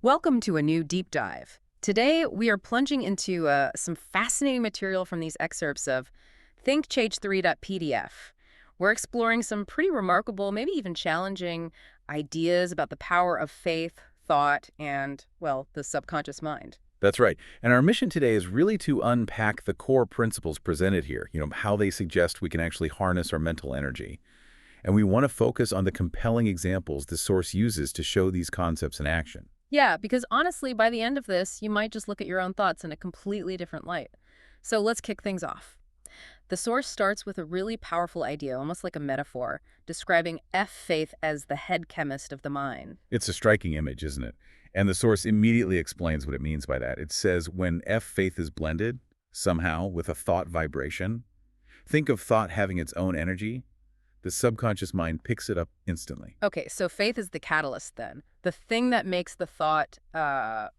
Welcome to a new deep dive. Today, we are plunging into some fascinating material from these excerpts of ThinkChange3.pdf. We're exploring some pretty remarkable, maybe even challenging ideas about the power of faith, thought, and, well, the subconscious mind. That's right. And our mission today is really to unpack the core principles presented here, how they suggest we can actually harness our mental energy. And we want to focus on the compelling examples the source uses to show these concepts in action. Yeah, because honestly, by the end of this, you might just look at your own thoughts in a completely different light. So let's kick things off. The source starts with a really powerful idea, almost like a metaphor, describing faith as the head chemist of the mind. It's a striking image, isn't it? And the source immediately explains what it means by that. It says when faith is blended, somehow, with a thought vibration, think of thought having its own energy, the subconscious mind picks it up instantly. Okay, so faith is the catalyst then, the thing that makes the thought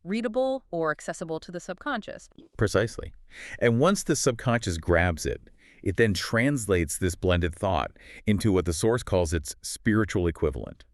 readable or accessible to the subconscious. Precisely. And once the subconscious grabs it, it then translates this blended thought into what the source calls its spiritual equivalent.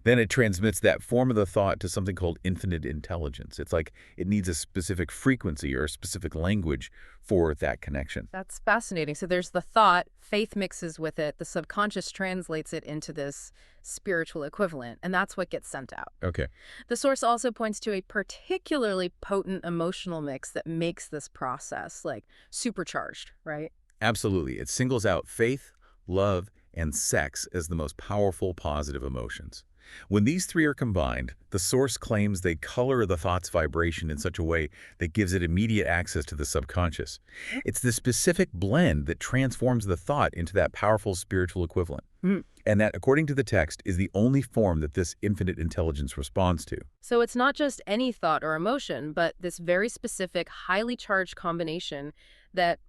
Then it transmits that form of the thought to something called infinite intelligence. It's like it needs a specific frequency or a specific language for that connection. That's fascinating. So there's the thought, faith mixes with it, the subconscious translates it into this spiritual equivalent, and that's what gets sent out. Okay. The source also points to a particularly potent emotional mix that makes this process, like, supercharged, right? Absolutely. It singles out faith, love, and sex as the most powerful positive emotions. When these three are combined, the source claims they color the thought's vibration in such a way that gives it immediate access to the subconscious. It's the specific blend that transforms the thought into that powerful spiritual equivalent. Mm. And that, according to the text, is the only form that this infinite intelligence responds to. So it's not just any thought or emotion, but this very specific, highly charged combination that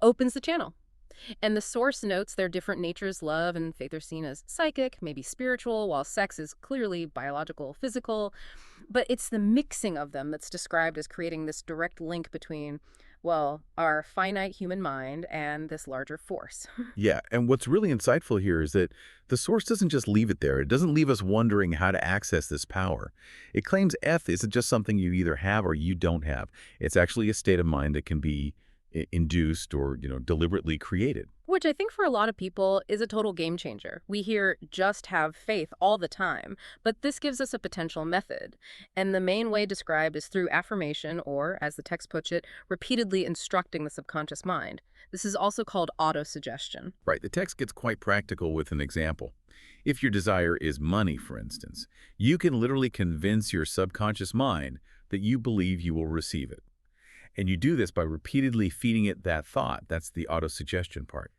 opens the channel. And the source notes their different natures. Love and faith are seen as psychic, maybe spiritual, while sex is clearly biological, physical. But it's the mixing of them that's described as creating this direct link between, well, our finite human mind and this larger force. Yeah, and what's really insightful here is that the source doesn't just leave it there. It doesn't leave us wondering how to access this power. It claims isn't just something you either have or you don't have. It's actually a state of mind that can be induced or, deliberately created. Which I think for a lot of people is a total game changer. We hear just have faith all the time, but this gives us a potential method. And the main way described is through affirmation or, as the text puts it, repeatedly instructing the subconscious mind. This is also called autosuggestion. Right, the text gets quite practical with an example. If your desire is money, for instance, you can literally convince your subconscious mind that you believe you will receive it. And you do this by repeatedly feeding it that thought. That's the autosuggestion part.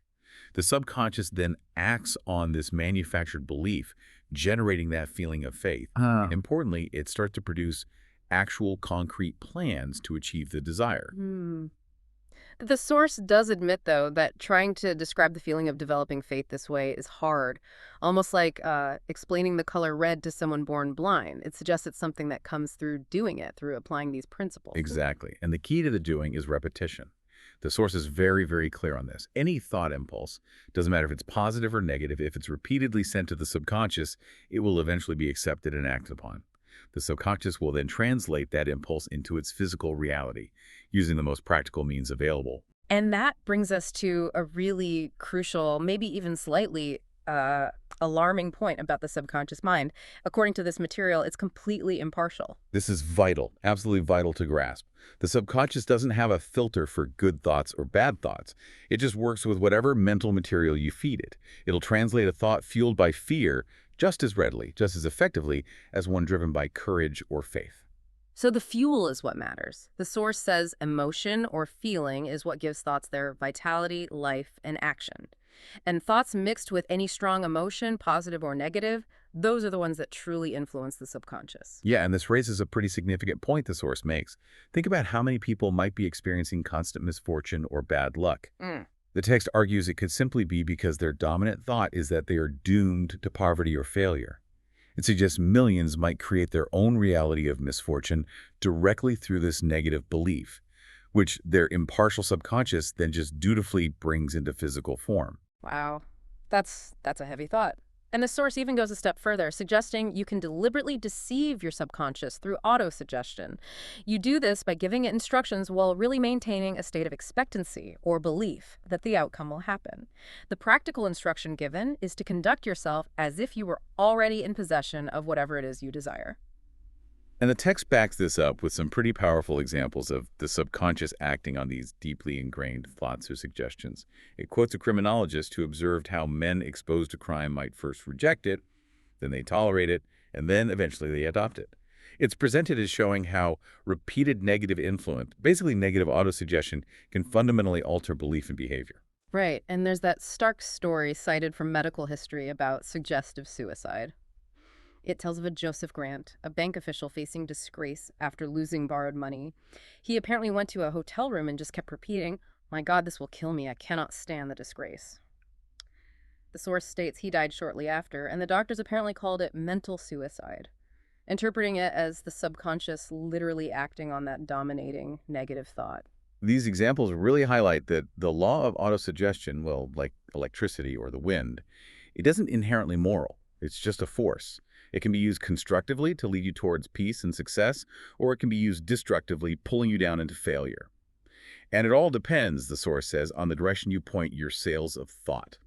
The subconscious then acts on this manufactured belief, generating that feeling of faith. Importantly, it starts to produce actual concrete plans to achieve the desire. The source does admit, though, that trying to describe the feeling of developing faith this way is hard, almost like explaining the color red to someone born blind. It suggests it's something that comes through doing it, through applying these principles. Exactly. And the key to the doing is repetition. The source is very, very clear on this. Any thought impulse, doesn't matter if it's positive or negative, if it's repeatedly sent to the subconscious, it will eventually be accepted and acted upon. The subconscious will then translate that impulse into its physical reality, using the most practical means available. And that brings us to a really crucial, maybe even slightly alarming point about the subconscious mind. According to this material, it's completely impartial. This is vital, absolutely vital to grasp. The subconscious doesn't have a filter for good thoughts or bad thoughts. It just works with whatever mental material you feed it. It'll translate a thought fueled by fear just as readily, just as effectively as one driven by courage or faith. So the fuel is what matters. The source says emotion or feeling is what gives thoughts their vitality, life, and action. And thoughts mixed with any strong emotion, positive or negative, those are the ones that truly influence the subconscious. Yeah, and this raises a pretty significant point the source makes. Think about how many people might be experiencing constant misfortune or bad luck. The text argues it could simply be because their dominant thought is that they are doomed to poverty or failure. It suggests millions might create their own reality of misfortune directly through this negative belief, which their impartial subconscious then just dutifully brings into physical form. Wow, that's a heavy thought. And the source even goes a step further, suggesting you can deliberately deceive your subconscious through autosuggestion. You do this by giving it instructions while really maintaining a state of expectancy or belief that the outcome will happen. The practical instruction given is to conduct yourself as if you were already in possession of whatever it is you desire. And the text backs this up with some pretty powerful examples of the subconscious acting on these deeply ingrained thoughts or suggestions. It quotes a criminologist who observed how men exposed to crime might first reject it, then they tolerate it, and then eventually they adopt it. It's presented as showing how repeated negative influence, basically negative autosuggestion, can fundamentally alter belief and behavior. Right, and there's that stark story cited from medical history about suggestive suicide. It tells of a Joseph Grant, a bank official facing disgrace after losing borrowed money. He apparently went to a hotel room and just kept repeating, "My God, this will kill me. I cannot stand the disgrace." The source states he died shortly after, and the doctors apparently called it mental suicide, interpreting it as the subconscious literally acting on that dominating negative thought. These examples really highlight that the law of autosuggestion, well, like electricity or the wind, it isn't inherently moral. It's just a force. It can be used constructively to lead you towards peace and success, or it can be used destructively, pulling you down into failure. And it all depends, the source says, on the direction you point your sails of thought.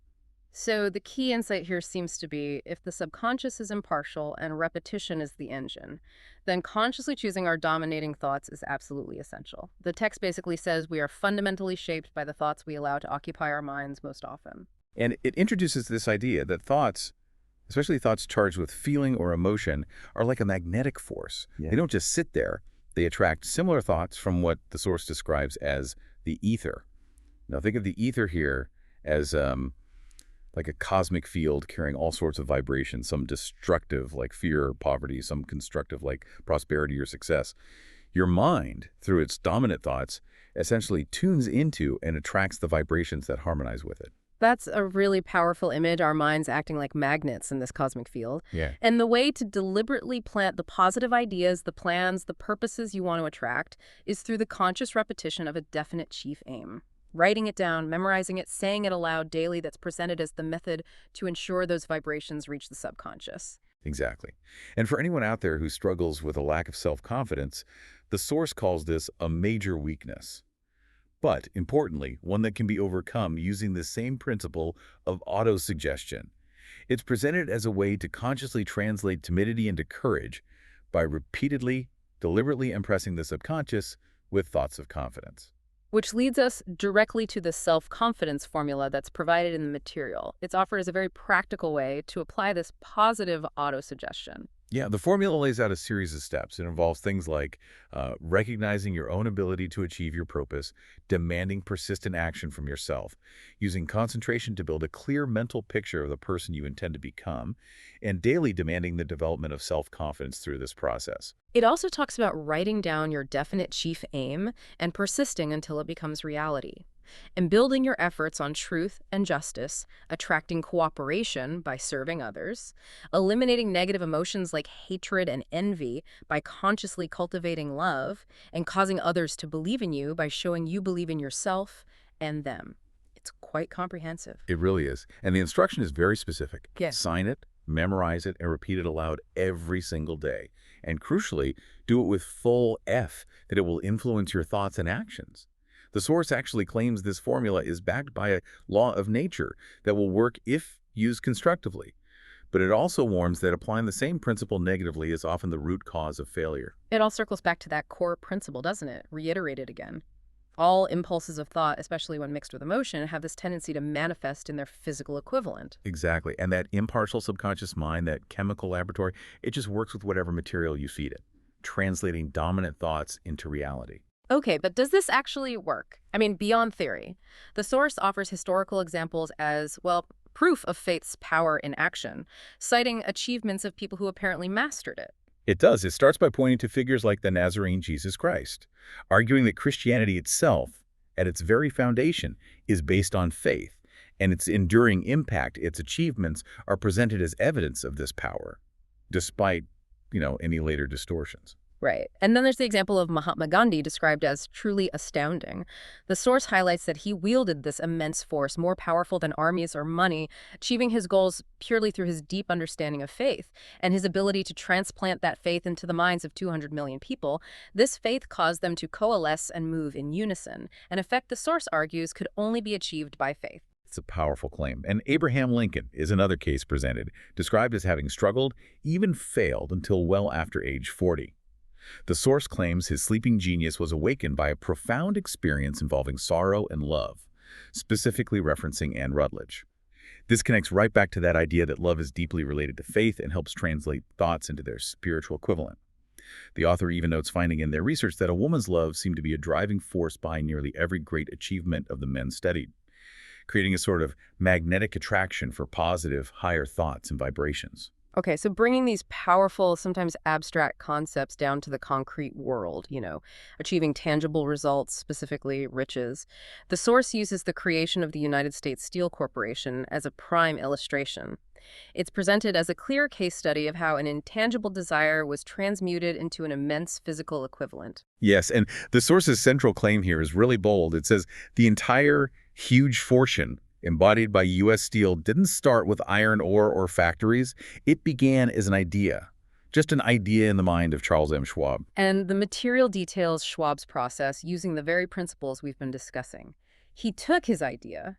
So the key insight here seems to be if the subconscious is impartial and repetition is the engine, then consciously choosing our dominating thoughts is absolutely essential. The text basically says we are fundamentally shaped by the thoughts we allow to occupy our minds most often. And it introduces this idea that thoughts, especially thoughts charged with feeling or emotion, are like a magnetic force. Yeah. They don't just sit there. They attract similar thoughts from what the source describes as the ether. Now think of the ether here as like a cosmic field carrying all sorts of vibrations, some destructive like fear or poverty, some constructive like prosperity or success. Your mind, through its dominant thoughts, essentially tunes into and attracts the vibrations that harmonize with it. That's a really powerful image, our minds acting like magnets in this cosmic field. Yeah. And the way to deliberately plant the positive ideas, the plans, the purposes you want to attract is through the conscious repetition of a definite chief aim. Writing it down, memorizing it, saying it aloud daily, that's presented as the method to ensure those vibrations reach the subconscious. Exactly. And for anyone out there who struggles with a lack of self-confidence, the source calls this a major weakness. But, importantly, one that can be overcome using the same principle of autosuggestion. It's presented as a way to consciously translate timidity into courage by repeatedly, deliberately impressing the subconscious with thoughts of confidence. Which leads us directly to the self-confidence formula that's provided in the material. It's offered as a very practical way to apply this positive autosuggestion. Yeah, the formula lays out a series of steps. It involves things like recognizing your own ability to achieve your purpose, demanding persistent action from yourself, using concentration to build a clear mental picture of the person you intend to become, and daily demanding the development of self-confidence through this process. It also talks about writing down your definite chief aim and persisting until it becomes reality, and building your efforts on truth and justice, attracting cooperation by serving others, eliminating negative emotions like hatred and envy by consciously cultivating love, and causing others to believe in you by showing you believe in yourself and them. It's quite comprehensive. It really is. And the instruction is very specific. Yes. Sign it, memorize it, and repeat it aloud every single day. And crucially, do it with full F, that it will influence your thoughts and actions. The source actually claims this formula is backed by a law of nature that will work if used constructively. But it also warns that applying the same principle negatively is often the root cause of failure. It all circles back to that core principle, doesn't it? Reiterated again. All impulses of thought, especially when mixed with emotion, have this tendency to manifest in their physical equivalent. Exactly. And that impartial subconscious mind, that chemical laboratory, it just works with whatever material you feed it, translating dominant thoughts into reality. Okay, but does this actually work? I mean, beyond theory. The source offers historical examples as, well, proof of faith's power in action, citing achievements of people who apparently mastered it. It does. It starts by pointing to figures like the Nazarene Jesus Christ, arguing that Christianity itself, at its very foundation, is based on faith, and its enduring impact, its achievements, are presented as evidence of this power, despite, any later distortions. Right. And then there's the example of Mahatma Gandhi described as truly astounding. The source highlights that he wielded this immense force, more powerful than armies or money, achieving his goals purely through his deep understanding of faith and his ability to transplant that faith into the minds of 200 million people. This faith caused them to coalesce and move in unison, an effect the source argues could only be achieved by faith. It's a powerful claim. And Abraham Lincoln is another case presented, described as having struggled, even failed until well after age 40. The source claims his sleeping genius was awakened by a profound experience involving sorrow and love, specifically referencing Anne Rutledge. This connects right back to that idea that love is deeply related to faith and helps translate thoughts into their spiritual equivalent. The author even notes finding in their research that a woman's love seemed to be a driving force behind nearly every great achievement of the men studied, creating a sort of magnetic attraction for positive, higher thoughts and vibrations. Okay, so bringing these powerful, sometimes abstract concepts down to the concrete world, achieving tangible results, specifically riches. The source uses the creation of the United States Steel Corporation as a prime illustration. It's presented as a clear case study of how an intangible desire was transmuted into an immense physical equivalent. Yes, and the source's central claim here is really bold. It says the entire huge fortune embodied by U.S. Steel didn't start with iron ore or factories. It began as an idea, just an idea in the mind of Charles M. Schwab. And the material details Schwab's process using the very principles we've been discussing. He took his idea,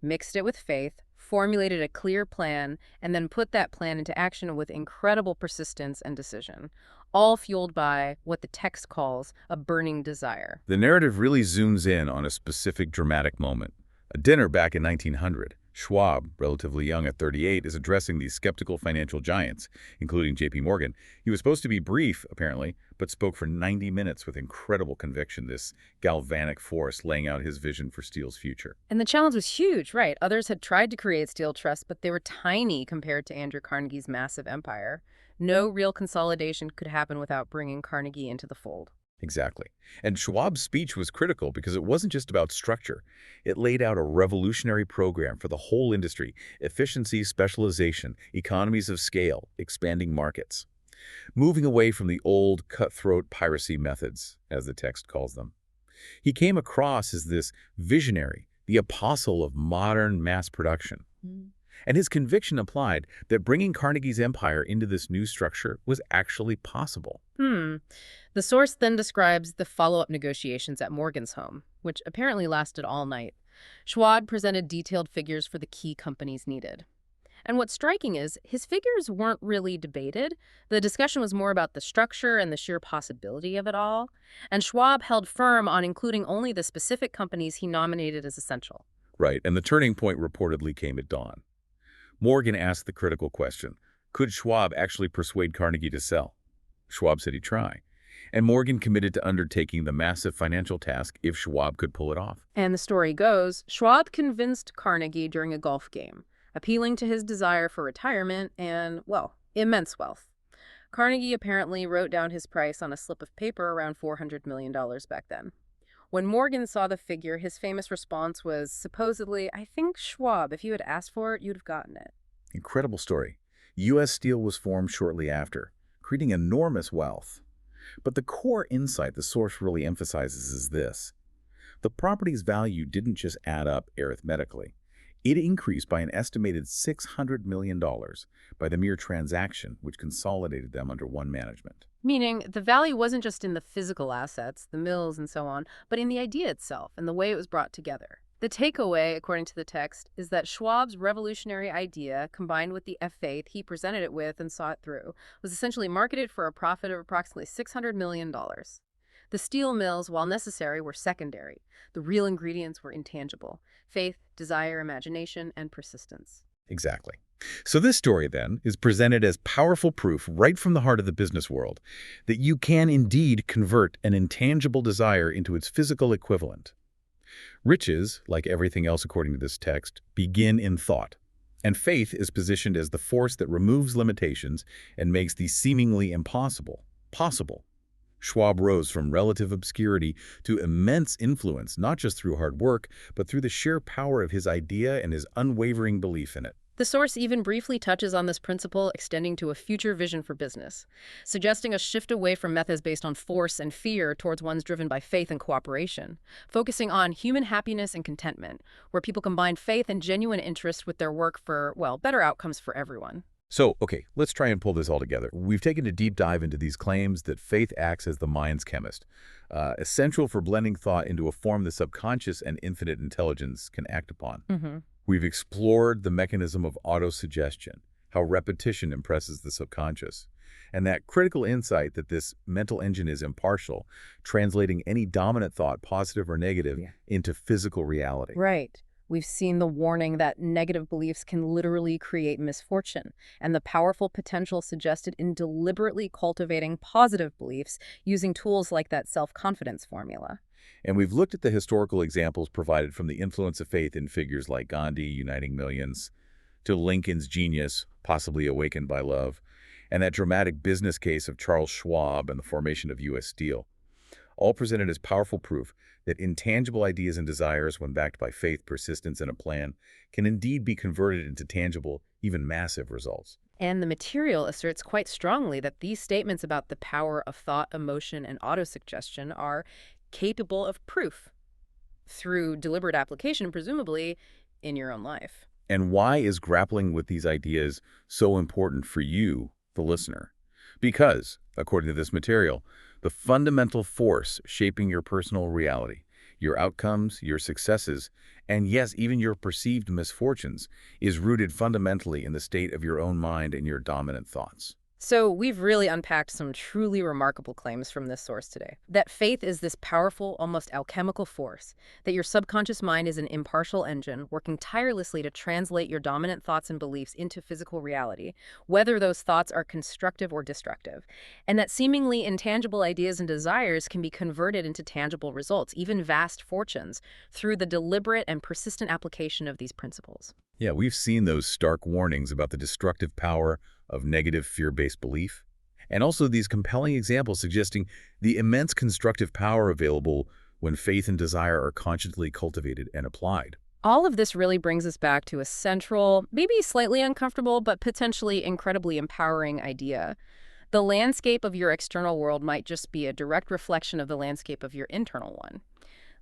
mixed it with faith, formulated a clear plan, and then put that plan into action with incredible persistence and decision, all fueled by what the text calls a burning desire. The narrative really zooms in on a specific dramatic moment. A dinner back in 1900. Schwab, relatively young at 38, is addressing these skeptical financial giants, including J.P. Morgan. He was supposed to be brief, apparently, but spoke for 90 minutes with incredible conviction, this galvanic force laying out his vision for Steel's future. And the challenge was huge, right? Others had tried to create Steel Trust, but they were tiny compared to Andrew Carnegie's massive empire. No real consolidation could happen without bringing Carnegie into the fold. Exactly. And Schwab's speech was critical because it wasn't just about structure. It laid out a revolutionary program for the whole industry: efficiency, specialization, economies of scale, expanding markets, moving away from the old cutthroat piracy methods, as the text calls them. He came across as this visionary, the apostle of modern mass production. And his conviction implied that bringing Carnegie's empire into this new structure was actually possible. The source then describes the follow-up negotiations at Morgan's home, which apparently lasted all night. Schwab presented detailed figures for the key companies needed. And what's striking is his figures weren't really debated. The discussion was more about the structure and the sheer possibility of it all. And Schwab held firm on including only the specific companies he nominated as essential. Right, and the turning point reportedly came at dawn. Morgan asked the critical question: could Schwab actually persuade Carnegie to sell? Schwab said he'd try. And Morgan committed to undertaking the massive financial task if Schwab could pull it off. And the story goes, Schwab convinced Carnegie during a golf game, appealing to his desire for retirement and, well, immense wealth. Carnegie apparently wrote down his price on a slip of paper around $400 million back then. When Morgan saw the figure, his famous response was supposedly, "I think, Schwab, if you had asked for it, you'd have gotten it." Incredible story. U.S. Steel was formed shortly after, creating enormous wealth. But the core insight the source really emphasizes is this: the property's value didn't just add up arithmetically. It increased by an estimated $600 million by the mere transaction, which consolidated them under one management. Meaning the value wasn't just in the physical assets, the mills and so on, but in the idea itself and the way it was brought together. The takeaway, according to the text, is that Schwab's revolutionary idea, combined with the faith he presented it with and saw it through, was essentially marketed for a profit of approximately $600 million. The steel mills, while necessary, were secondary. The real ingredients were intangible: faith, desire, imagination, and persistence. Exactly. So this story, then, is presented as powerful proof right from the heart of the business world that you can indeed convert an intangible desire into its physical equivalent. Riches, like everything else according to this text, begin in thought, and faith is positioned as the force that removes limitations and makes the seemingly impossible possible. Schwab rose from relative obscurity to immense influence, not just through hard work, but through the sheer power of his idea and his unwavering belief in it. The source even briefly touches on this principle extending to a future vision for business, suggesting a shift away from methods based on force and fear towards ones driven by faith and cooperation, focusing on human happiness and contentment, where people combine faith and genuine interest with their work for, well, better outcomes for everyone. So, okay, let's try and pull this all together. We've taken a deep dive into these claims that faith acts as the mind's chemist, essential for blending thought into a form the subconscious and infinite intelligence can act upon. We've explored the mechanism of autosuggestion, how repetition impresses the subconscious, and that critical insight that this mental engine is impartial, translating any dominant thought, positive or negative, Yeah. into physical reality. Right. We've seen the warning that negative beliefs can literally create misfortune, and the powerful potential suggested in deliberately cultivating positive beliefs using tools like that self-confidence formula. And we've looked at the historical examples provided from the influence of faith in figures like Gandhi uniting millions, to Lincoln's genius, possibly awakened by love, and that dramatic business case of Charles Schwab and the formation of U.S. Steel, all presented as powerful proof that intangible ideas and desires, when backed by faith, persistence, and a plan, can indeed be converted into tangible, even massive results. And the material asserts quite strongly that these statements about the power of thought, emotion, and autosuggestion are capable of proof through deliberate application, presumably, in your own life. And why is grappling with these ideas so important for you, the listener? Because, according to this material, the fundamental force shaping your personal reality, your outcomes, your successes, and yes, even your perceived misfortunes, is rooted fundamentally in the state of your own mind and your dominant thoughts. So we've really unpacked some truly remarkable claims from this source today. That faith is this powerful, almost alchemical force, that your subconscious mind is an impartial engine working tirelessly to translate your dominant thoughts and beliefs into physical reality, whether those thoughts are constructive or destructive, and that seemingly intangible ideas and desires can be converted into tangible results, even vast fortunes, through the deliberate and persistent application of these principles. Yeah, we've seen those stark warnings about the destructive power of negative fear-based belief, and also these compelling examples suggesting the immense constructive power available when faith and desire are consciously cultivated and applied. All of this really brings us back to a central, maybe slightly uncomfortable, but potentially incredibly empowering idea. The landscape of your external world might just be a direct reflection of the landscape of your internal one.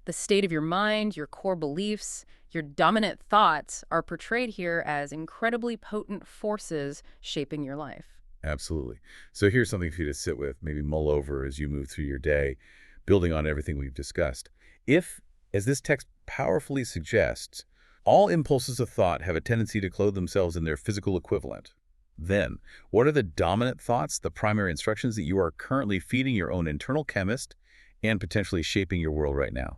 The state of your mind, your core beliefs, your dominant thoughts are portrayed here as incredibly potent forces shaping your life. Absolutely. So here's something for you to sit with, maybe mull over as you move through your day, building on everything we've discussed. If, as this text powerfully suggests, all impulses of thought have a tendency to clothe themselves in their physical equivalent, then what are the dominant thoughts, the primary instructions that you are currently feeding your own internal chemist and potentially shaping your world right now?